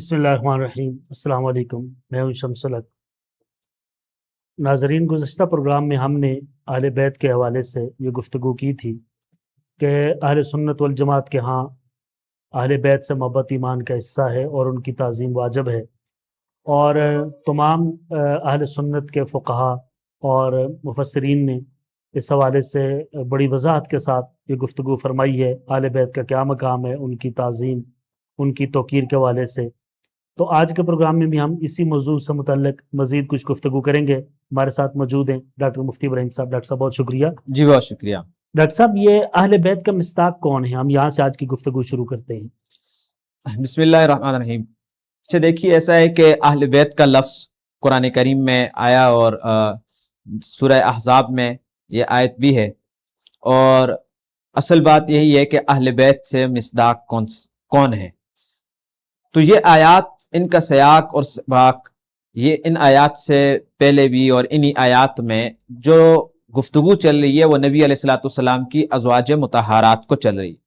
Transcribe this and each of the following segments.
بسم اللہ الرحمن الرحیم۔ السلام علیکم، میں ہوں شمس الحق۔ ناظرین، گزشتہ پروگرام میں ہم نے اہل بیت کے حوالے سے یہ گفتگو کی تھی کہ اہل سنت والجماعت کے ہاں اہل بیت سے محبت ایمان کا حصہ ہے اور ان کی تعظیم واجب ہے، اور تمام اہل سنت کے فقہا اور مفسرین نے اس حوالے سے بڑی وضاحت کے ساتھ یہ گفتگو فرمائی ہے اہل بیت کا کیا مقام ہے، ان کی تعظیم، ان کی توقیر کے حوالے سے۔ تو آج کے پروگرام میں بھی ہم اسی موضوع سے متعلق مزید کچھ گفتگو کریں گے۔ ہمارے ساتھ موجود ہیں ڈاکٹر مفتی ابراہیم صاحب۔ ڈاکٹر صاحب بہت شکریہ۔ جی بہت شکریہ ڈاکٹر صاحب، یہ اہل بیت کا مصداق کون ہے؟ ہم یہاں سے آج کی گفتگو شروع کرتے ہیں۔ بسم اللہ الرحمن الرحیم۔ اچھا دیکھیے، ایسا ہے کہ اہل بیت کا لفظ قرآن کریم میں آیا اور سورہ احزاب میں یہ آیت بھی ہے، اور اصل بات یہی ہے کہ اہل بیت سے مصداق کون ہے۔ تو یہ آیات، ان کا سیاق اور سباق، یہ ان آیات سے پہلے بھی اور انہی آیات میں جو گفتگو چل رہی ہے وہ نبی علیہ الصلوۃ والسلام کی ازواج مطہرات کو چل رہی ہے۔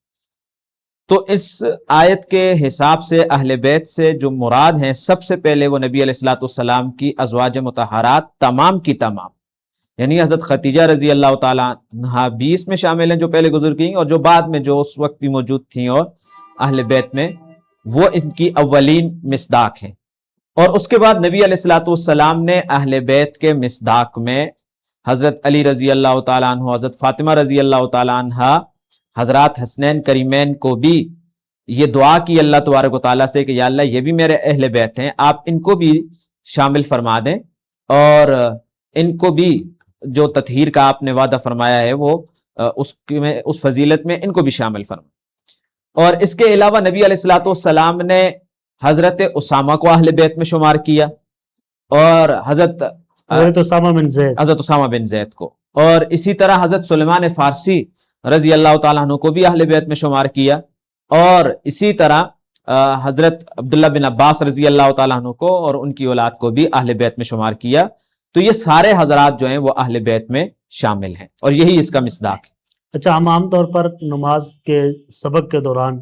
تو اس آیت کے حساب سے اہل بیت سے جو مراد ہیں، سب سے پہلے وہ نبی علیہ الصلوۃ والسلام کی ازواج مطہرات تمام کی تمام، یعنی حضرت خدیجہ رضی اللہ تعالیٰ عنہا بھی اس میں شامل ہیں جو پہلے گزر گئیں، اور جو بعد میں جو اس وقت بھی موجود تھیں اور اہل بیت میں، وہ ان کی اولین مصداق ہیں۔ اور اس کے بعد نبی علیہ الصلوۃ والسلام نے اہل بیت کے مصداق میں حضرت علی رضی اللہ تعالیٰ عنہ، حضرت فاطمہ رضی اللہ تعالیٰ عنہ، حضرات حسنین کریمین کو بھی یہ دعا کی اللہ تبارک و تعالیٰ سے کہ یا اللہ یہ بھی میرے اہل بیت ہیں، آپ ان کو بھی شامل فرما دیں، اور ان کو بھی جو تطہیر کا آپ نے وعدہ فرمایا ہے وہ اس فضیلت میں ان کو بھی شامل فرمائیں۔ اور اس کے علاوہ نبی علیہ الصلوۃ والسلام نے حضرت اسامہ کو اہل بیت میں شمار کیا، اور حضرت اسامہ بن زید کو، اور اسی طرح حضرت سلیمان فارسی رضی اللہ تعالیٰ عنہ کو بھی اہل بیت میں شمار کیا، اور اسی طرح حضرت عبداللہ بن عباس رضی اللہ تعالیٰ عنہ کو اور ان کی اولاد کو بھی اہل بیت میں شمار کیا۔ تو یہ سارے حضرات جو ہیں وہ اہل بیت میں شامل ہیں، اور یہی اس کا مصداق ہے۔ اچھا، ہم عام طور پر نماز کے سبق کے دوران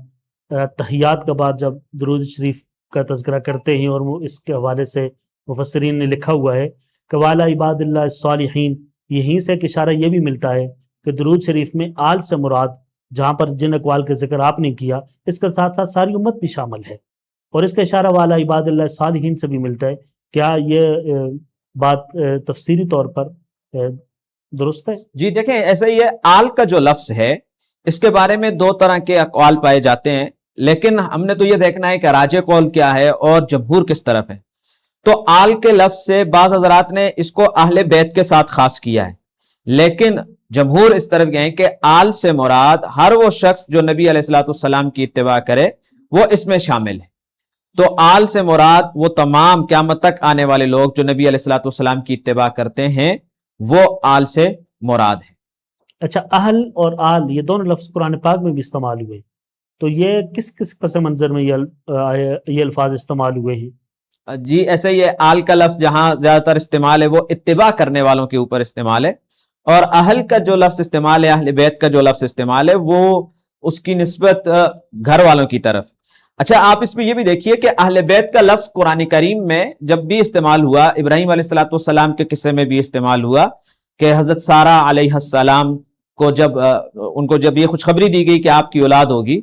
تحیات کے بعد جب درود شریف کا تذکرہ کرتے ہیں، اور وہ اس کے حوالے سے مفسرین نے لکھا ہوا ہے کہ وَعَلَىٰ عِبَادِ اللَّهِ الصَّالِحِينَ، یہیں سے ایک اشارہ یہ بھی ملتا ہے کہ درود شریف میں آل سے مراد، جہاں پر جن اقوال کا ذکر آپ نے کیا، اس کے ساتھ ساتھ ساری امت بھی شامل ہے، اور اس کا اشارہ وَعَلَىٰ عِبَادِ اللَّهِ الصَّالِحِينَ سے بھی ملتا ہے۔ کیا یہ بات تفسیری طور پر درست ہے؟ جی دیکھیں، ایسا ہی ہے، آل کا جو لفظ ہے اس کے بارے میں دو طرح کے اقوال پائے جاتے ہیں، لیکن ہم نے تو یہ دیکھنا ہے کہ راجح قول کیا ہے اور جمہور کس طرف ہے۔ تو آل کے لفظ سے بعض حضرات نے اس کو اہل بیت کے ساتھ خاص کیا ہے، لیکن جمہور اس طرف گئے کہ آل سے مراد ہر وہ شخص جو نبی علیہ الصلوۃ والسلام کی اتباع کرے وہ اس میں شامل ہے۔ تو آل سے مراد وہ تمام قیامت تک آنے والے لوگ جو نبی علیہ الصلوۃ والسلام کی اتباع کرتے ہیں، وہ آل سے مراد ہے۔ اچھا، اہل اور آل یہ دونوں لفظ قرآن پاک میں بھی استعمال ہوئے، تو یہ کس کس پس منظر میں یہ الفاظ استعمال ہوئے ہیں؟ جی ایسا ہی ہے، آل کا لفظ جہاں زیادہ تر استعمال ہے وہ اتباع کرنے والوں کے اوپر استعمال ہے، اور اہل کا جو لفظ استعمال ہے، اہل بیت کا جو لفظ استعمال ہے، وہ اس کی نسبت گھر والوں کی طرف۔ اچھا، آپ اس میں یہ بھی دیکھیے کہ اہل بیت کا لفظ قرآن کریم میں جب بھی استعمال ہوا، ابراہیم علیہ الصلوۃ والسلام کے قصے میں بھی استعمال ہوا کہ حضرت سارہ علیہ السلام کو ان کو جب یہ خوشخبری دی گئی کہ آپ کی اولاد ہوگی،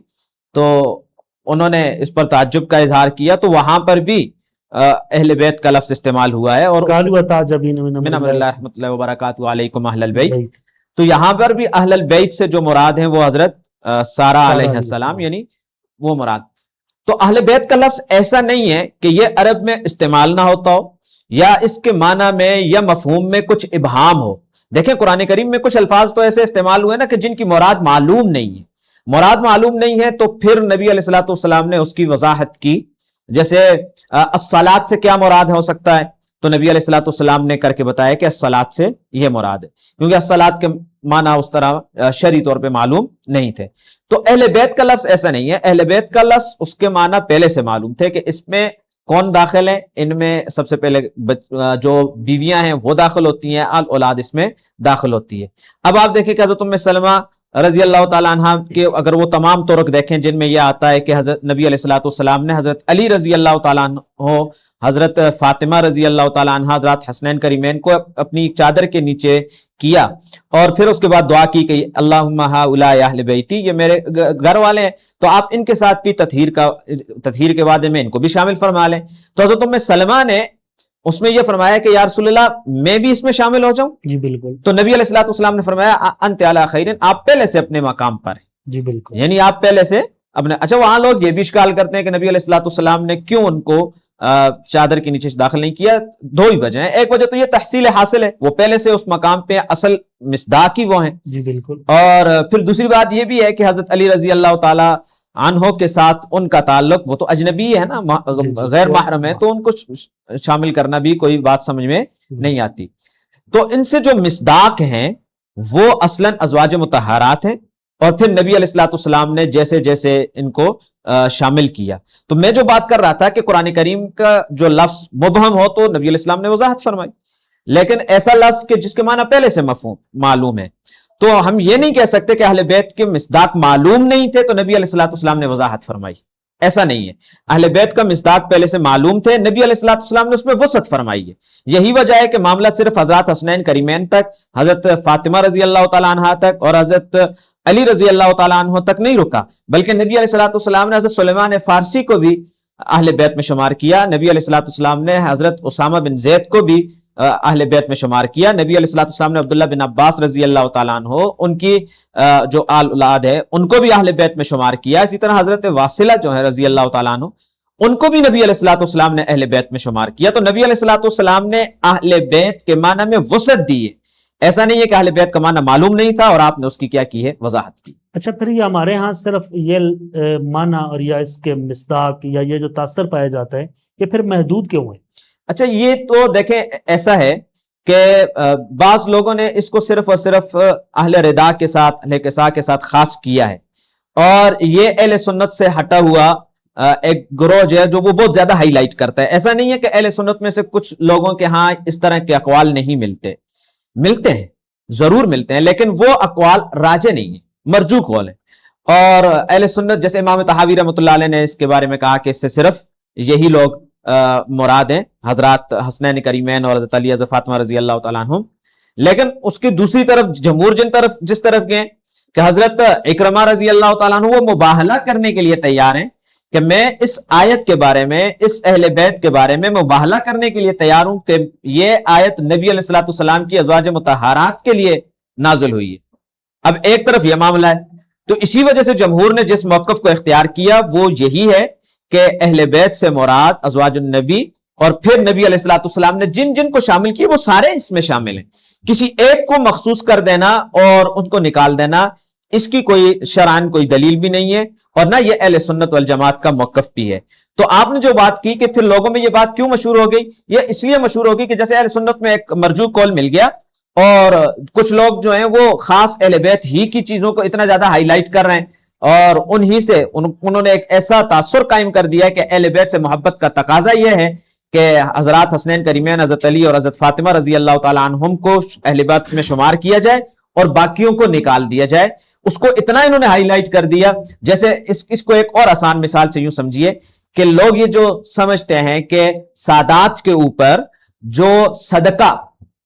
تو انہوں نے اس پر تعجب کا اظہار کیا، تو وہاں پر بھی اہل بیت کا لفظ استعمال ہوا ہے، اور من امر اللہ رحمۃ اللہ وبرکاتہ علیکم اہل البیت۔ تو یہاں پر بھی اہل البیت سے جو مراد ہیں وہ حضرت سارہ علیہ السلام، یعنی وہ مراد۔ تو اہل بیت کا لفظ ایسا نہیں ہے کہ یہ عرب میں استعمال نہ ہوتا ہو، یا اس کے معنی میں یا مفہوم میں کچھ ابہام ہو۔ دیکھیں قرآن کریم میں کچھ الفاظ تو ایسے استعمال ہوئے نا کہ جن کی مراد معلوم نہیں ہے، مراد معلوم نہیں ہے، تو پھر نبی علیہ الصلوۃ والسلام نے اس کی وضاحت کی، جیسے الصلاۃ سے کیا مراد ہو سکتا ہے، تو نبی علیہ الصلوۃ والسلام نے کر کے بتایا کہ الصلاۃ سے یہ مراد ہے، کیونکہ الصلاۃ کے معنی اس طرح شرعی طور پہ معلوم نہیں تھے۔ تو اہل بیت کا لفظ ایسا نہیں ہے، اہل بیت کا لفظ اس کے معنی پہلے سے معلوم تھے کہ اس میں کون داخل ہیں، ان میں سب سے پہلے جو بیویاں ہیں وہ داخل ہوتی ہیں، اولاد اس میں داخل ہوتی ہے۔ اب آپ دیکھیں کہ حضرت ام سلمہ رضی اللہ تعالیٰ عنہ کے اگر وہ تمام طرق دیکھیں جن میں یہ آتا ہے کہ حضرت نبی علیہ الصلوۃ والسلام نے حضرت علی رضی اللہ تعالیٰ عنہ، حضرت فاطمہ رضی اللہ تعالیٰ عنہ، حضرت حسنین کریمین کو اپنی چادر کے نیچے کیا اور پھر اس کے بعد دعا کی کہ اللہم ہؤلاء اہل بیتی، یہ میرے گھر والے ہیں تو آپ ان کے ساتھ بھی تطہیر کے وعدے میں ان کو بھی شامل فرما لیں۔ تو حضرت ام سلمہ نے اس میں یہ فرمایا کہ یا رسول اللہ میں بھی اس میں شامل ہو جاؤں؟ جی بالکل۔ تو نبی علیہ الصلوۃ والسلام نے فرمایا انت علی خیر، آپ پہلے سے اپنے مقام پر ہیں، جی بالکل، یعنی آپ پہلے سے اپنے۔ اچھا وہاں لوگ یہ بھی اشکال کرتے ہیں کہ نبی علیہ الصلوۃ والسلام نے کیوں ان کو چادر کے نیچے داخل نہیں کیا؟ دو ہی وجہ ہیں، ایک وجہ تو یہ تحصیل حاصل ہے، وہ پہلے سے اس مقام پہ اصل مصداق ہی وہ ہیں، جی بالکل، اور پھر دوسری بات یہ بھی ہے کہ حضرت علی رضی اللہ تعالی عنہ کے ساتھ ان کا تعلق، وہ تو اجنبی ہے نا، غیر محرم ہے، تو ان کو شامل کرنا بھی کوئی بات سمجھ میں نہیں آتی۔ تو ان سے جو مصداق ہیں وہ اصلاً ازواج مطہرات ہیں، اور پھر نبی علیہ الصلوۃ والسلام نے جیسے جیسے ان کو شامل کیا۔ تو میں جو بات کر رہا تھا کہ قرآن کریم کا جو لفظ مبہم ہو تو نبی علیہ السلام نے وضاحت فرمائی، لیکن ایسا لفظ کہ جس کے معنی پہلے سے مفہوم معلوم ہے، تو ہم یہ نہیں کہہ سکتے کہ اہل بیت کے مصداق معلوم نہیں تھے تو نبی علیہ الصلوۃ والسلام نے وضاحت فرمائی، ایسا نہیں ہے۔ اہل بیت کا مصداق پہلے سے معلوم تھے، نبی علیہ الصلوۃ والسلام نے اس میں وسعت فرمائی ہے۔ یہی وجہ ہے کہ معاملہ صرف حضرت حسنین کریمین تک، حضرت فاطمہ رضی اللہ تعالیٰ عنہ تک اور حضرت علی رضی اللہ تعالیٰ عنہ تک نہیں رکا، بلکہ نبی علیہ الصلوۃ والسلام نے حضرت سلیمان فارسی کو بھی اہل بیت میں شمار کیا، نبی علیہ الصلوۃ والسلام نے حضرت اسامہ بن زید کو بھی اہل بیت میں شمار کیا، نبی علیہ الصلوۃ والسلام نے عبداللہ بن عباس رضی اللہ تعالیٰ عنہ ان کی جو آل اولاد ہے ان کو بھی اہل بیت میں شمار کیا، اسی طرح حضرت واصلہ جو ہے رضی اللہ تعالیٰ عنہ ان کو بھی نبی علیہ الصلوۃ والسلام نے اہل بیت میں شمار کیا۔ تو نبی علیہ الصلوۃ والسلام نے اہل بیت کے معنی میں وسعت دی ہے، ایسا نہیں ہے کہ اہل بیت کا معنی معلوم نہیں تھا اور آپ نے اس کی کیا کی ہے، وضاحت کی۔ اچھا پھر یہ ہمارے ہاں صرف یہ معنی اور یا اس کے مصداق یا یہ جو تاثر پایا جاتا ہے یہ پھر محدود کیوں ہے؟ اچھا یہ تو دیکھیں ایسا ہے کہ بعض لوگوں نے اس کو صرف اور صرف اہل ردا کے ساتھ، اہل کساء کے ساتھ خاص کیا ہے، اور یہ اہل سنت سے ہٹا ہوا ایک گروہ جو ہے جو وہ بہت زیادہ ہائی لائٹ کرتا ہے۔ ایسا نہیں ہے کہ اہل سنت میں سے کچھ لوگوں کے ہاں اس طرح کے اقوال نہیں ملتے ہیں، ضرور ملتے ہیں، لیکن وہ اقوال راجح نہیں ہیں، مرجو قول ہے۔ اور اہل سنت جیسے امام طحاوی رحمۃ اللہ علیہ نے اس کے بارے میں کہا کہ اس سے صرف یہی لوگ مراد ہیں، حضرات حسنین کریمین اور حضرت علی حضرت فاطمہ رضی اللہ تعالیٰ عنہم۔ لیکن اس کی دوسری طرف جمہور جس طرف گئے کہ حضرت اکرمہ رضی اللہ تعالیٰ عنہ وہ مباہلہ کرنے کے لیے تیار ہیں کہ میں اس آیت کے بارے میں، اس اہل بیت کے بارے میں مباہلہ کرنے کے لیے تیار ہوں کہ یہ آیت نبی علیہ الصلوۃ والسلام کی ازواج مطہرات کے لیے نازل ہوئی ہے۔ اب ایک طرف یہ معاملہ ہے، تو اسی وجہ سے جمہور نے جس موقف کو اختیار کیا وہ یہی ہے کہ اہل بیت سے مراد ازواج النبی، اور پھر نبی علیہ الصلوۃ والسلام نے جن جن کو شامل کیا وہ سارے اس میں شامل ہیں۔ کسی ایک کو مخصوص کر دینا اور ان کو نکال دینا اس کی کوئی شرعاً کوئی دلیل بھی نہیں ہے، اور نہ یہ اہل سنت والجماعت کا موقف بھی ہے۔ تو آپ نے جو بات کی کہ پھر لوگوں میں یہ بات کیوں مشہور ہو گئی، یہ اس لیے مشہور ہو گئی کہ جیسے اہل سنت میں ایک مرجو قول مل گیا، اور کچھ لوگ جو ہیں وہ خاص اہل بیت ہی کی چیزوں کو اتنا زیادہ ہائی لائٹ کر رہے ہیں، اور انہی سے انہوں نے ایک ایسا تاثر قائم کر دیا کہ اہل بیت سے محبت کا تقاضا یہ ہے کہ حضرات حسنین کریمین، حضرت علی اور حضرت فاطمہ رضی اللہ تعالیٰ عنہم کو اہل بیت میں شمار کیا جائے اور باقیوں کو نکال دیا جائے۔ اس کو اتنا انہوں نے ہائی لائٹ کر دیا، جیسے اس کو ایک اور آسان مثال سے یوں سمجھیے کہ لوگ یہ جو سمجھتے ہیں کہ سادات کے اوپر جو صدقہ،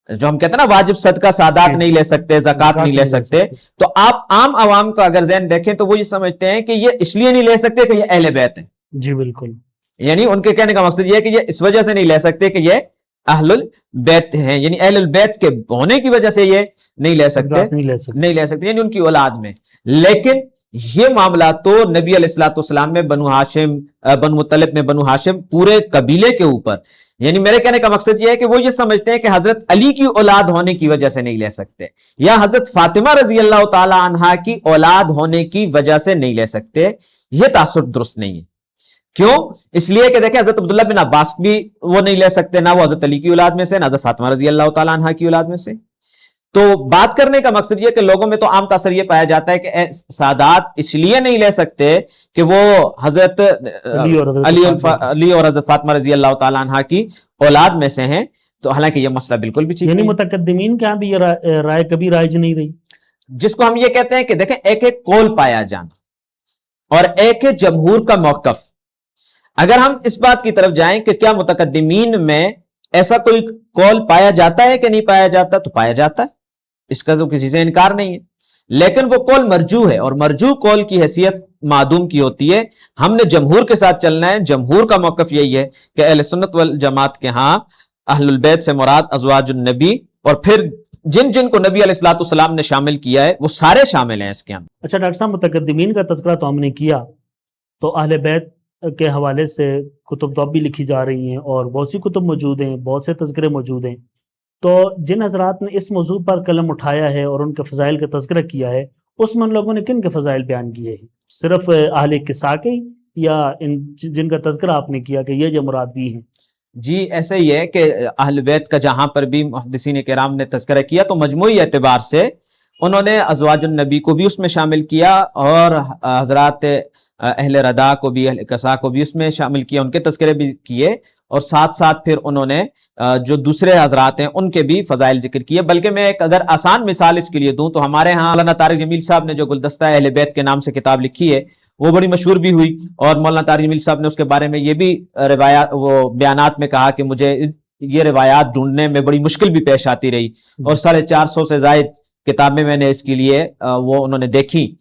جو ہم کہتے ہیں نا واجب صدقہ سادات نہیں لے سکتے، زکوٰۃ نہیں لے سکتے، تو آپ عام عوام کا اگر ذہن دیکھیں تو وہ یہ سمجھتے ہیں کہ یہ اس لیے نہیں لے سکتے کہ یہ اہل بیت ہیں۔ جی بالکل، یعنی ان کے کہنے کا مقصد یہ ہے کہ یہ اس وجہ سے نہیں لے سکتے کہ یہ اہل البیت ہیں، یعنی اہل البیت کے ہونے کی وجہ سے یہ نہیں لے سکتے یعنی ان کی اولاد میں۔ لیکن یہ معاملہ تو نبی علیہ الصلوۃ والسلام میں بنو ہاشم، بنو مطلب میں بنو ہاشم پورے قبیلے کے اوپر، یعنی میرے کہنے کا مقصد یہ ہے کہ وہ یہ سمجھتے ہیں کہ حضرت علی کی اولاد ہونے کی وجہ سے نہیں لے سکتے، یا حضرت فاطمہ رضی اللہ تعالی عنہا کی اولاد ہونے کی وجہ سے نہیں لے سکتے۔ یہ تاثر درست نہیں ہے۔ کیوں؟ اس لیے کہ دیکھیں حضرت عبداللہ بن عباس بھی وہ نہیں لے سکتے، نہ وہ حضرت علی کی اولاد میں سے، نہ حضرت فاطمہ رضی اللہ تعالی عنہا کی اولاد میں سے۔ تو بات کرنے کا مقصد یہ کہ لوگوں میں تو عام تاثر یہ پایا جاتا ہے کہ سادات اس لیے نہیں لے سکتے کہ وہ حضرت علی اور حضرت فاطمہ رضی اللہ تعالی عنہا کی اولاد میں سے ہیں، تو حالانکہ یہ مسئلہ بالکل بھی ٹھیک یعنی نہیں ہے۔ متقدمین کے ہاں بھی یہ رائے کبھی رائج نہیں رہی؟ جس کو ہم یہ کہتے ہیں کہ دیکھیں ایک ایک قول پایا جانا اور ایک ایک جمہور کا موقف. اگر ہم اس بات کی طرف جائیں کہ کیا متقدمین میں ایسا کوئی قول پایا جاتا ہے کہ نہیں پایا جاتا, تو پایا جاتا ہے, اس کا تو کسی سے انکار نہیں ہے, لیکن وہ قول مرجو ہے, اور مرجو قول کی حیثیت معدوم کی ہوتی ہے. ہم نے جمہور کے ساتھ چلنا ہے. جمہور کا موقف یہی ہے کہ اہل سنت والجماعت کے ہاں اہل البیت سے مراد ازواج النبی, اور پھر جن جن کو نبی علیہ الصلوۃ والسلام نے شامل کیا ہے وہ سارے شامل ہیں اس کے اندر. اچھا ڈاکٹر صاحب, متقدمین کا تذکرہ تو ہم نے کیا, تو اہل بیت کے حوالے سے کتب تو اب بھی لکھی جا رہی ہیں اور بہت سی کتب موجود ہیں, بہت سے تذکرے موجود ہیں. تو جن حضرات نے اس موضوع پر قلم اٹھایا ہے اور ان کے فضائل کا تذکرہ کیا ہے, اس میں ان لوگوں نے کن کے فضائل بیان کیے ہیں؟ صرف اہل قصہ کے یا ان جن کا تذکرہ آپ نے کیا کہ یہ مراد بھی ہیں؟ جی ایسا ہی ہے کہ اہل بیت کا جہاں پر بھی محدثین کرام نے تذکرہ کیا تو مجموعی اعتبار سے انہوں نے ازواج النبی کو بھی اس میں شامل کیا, اور حضرات اہل ردا کو بھی, اہل قصا کو بھی اس میں شامل کیا, ان کے تذکرے بھی کیے, اور ساتھ ساتھ پھر انہوں نے جو دوسرے حضرات ہیں ان کے بھی فضائل ذکر کیے. بلکہ میں ایک اگر آسان مثال اس کے لیے دوں تو ہمارے ہاں مولانا طارق جمیل صاحب نے جو گلدستہ اہل بیت کے نام سے کتاب لکھی ہے وہ بڑی مشہور بھی ہوئی, اور مولانا طارق جمیل صاحب نے اس کے بارے میں یہ بھی روایات وہ بیانات میں کہا کہ مجھے یہ روایات ڈھونڈنے میں بڑی مشکل بھی پیش آتی رہی, اور 450 سے زائد کتابیں میں نے اس کے لیے وہ انہوں نے دیکھی.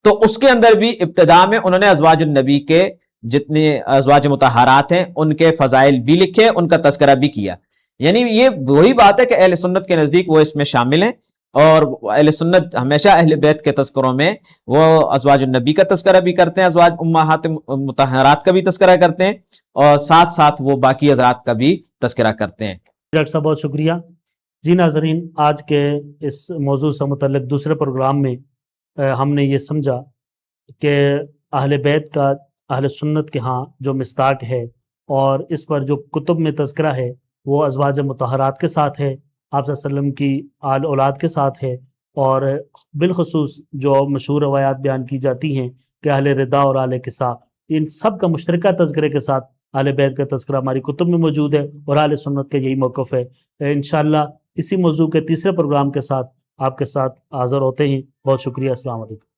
تو اس کے اندر بھی ابتدا میں انہوں نے ازواج النبی کے جتنے ازواج مطہرات ہیں ان کے فضائل بھی لکھے, ان کا تذکرہ بھی کیا. یعنی یہ وہی بات ہے کہ اہل سنت کے نزدیک وہ اس میں شامل ہیں, اور اہل سنت ہمیشہ اہل بیت کے تذکروں میں وہ ازواج النبی کا تذکرہ بھی کرتے ہیں, ازواج امہات مطہرات کا بھی تذکرہ کرتے ہیں, اور ساتھ ساتھ وہ باقی حضرات کا بھی تذکرہ کرتے ہیں. ڈاکٹر صاحب بہت شکریہ. جی ناظرین, آج کے اس موضوع سے متعلق دوسرے پروگرام میں ہم نے یہ سمجھا کہ اہل بیت کا اہل سنت کے ہاں جو مصداق ہے, اور اس پر جو کتب میں تذکرہ ہے وہ ازواج مطہرات کے ساتھ ہے, آپ صلی اللہ علیہ وسلم کی آل اولاد کے ساتھ ہے, اور بالخصوص جو مشہور روایات بیان کی جاتی ہیں کہ اہل ردا اور اہل قصہ, ان سب کا مشترکہ تذکرے کے ساتھ اہل بیت کا تذکرہ ہماری کتب میں موجود ہے, اور اہل سنت کا یہی موقف ہے. انشاءاللہ اسی موضوع کے تیسرے پروگرام کے ساتھ آپ کے ساتھ حاضر ہوتے ہیں. بہت شکریہ. السلام علیکم.